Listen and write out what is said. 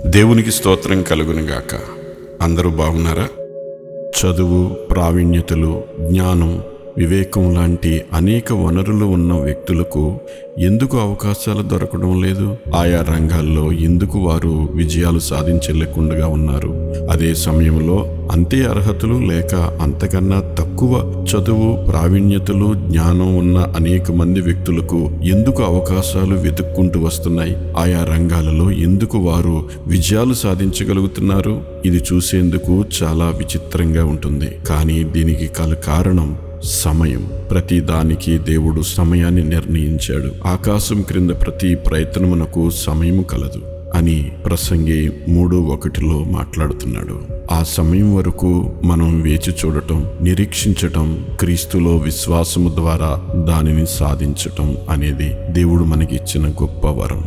దేవునికి స్తోత్రం కలుగునుగాక. అందరూ బాగున్నారా? చదువు, ప్రావీణ్యతలు, జ్ఞానం, వివేకం లాంటి అనేక వనరులు ఉన్న వ్యక్తులకు ఎందుకు అవకాశాలు దొరకడం లేదు? ఆయా రంగాల్లో ఎందుకు వారు విజయాలు సాధించలేకుండా ఉన్నారు? అదే సమయంలో అంతే అర్హతలు లేక అంతకన్నా తక్కువ చదువు, ప్రావీణ్యతలు, జ్ఞానం ఉన్న అనేక మంది వ్యక్తులకు ఎందుకు అవకాశాలు వెతుక్కుంటూ వస్తున్నాయి? ఆయా రంగాలలో ఎందుకు వారు విజయాలు సాధించగలుగుతున్నారు? ఇది చూసేందుకు చాలా విచిత్రంగా ఉంటుంది. కానీ దీనికి కారణం సమయం. ప్రతి దానికి దేవుడు సమయాన్ని నిర్ణయించాడు. ఆకాశం క్రింద ప్రతి ప్రయత్నమునకు సమయము కలదు అని ప్రసంగి 3:1 మాట్లాడుతున్నాడు. ఆ సమయం వరకు మనం వేచి చూడటం, నిరీక్షించటం, క్రీస్తులో విశ్వాసము ద్వారా దానిని సాధించటం అనేది దేవుడు మనకి ఇచ్చిన గొప్ప వరం.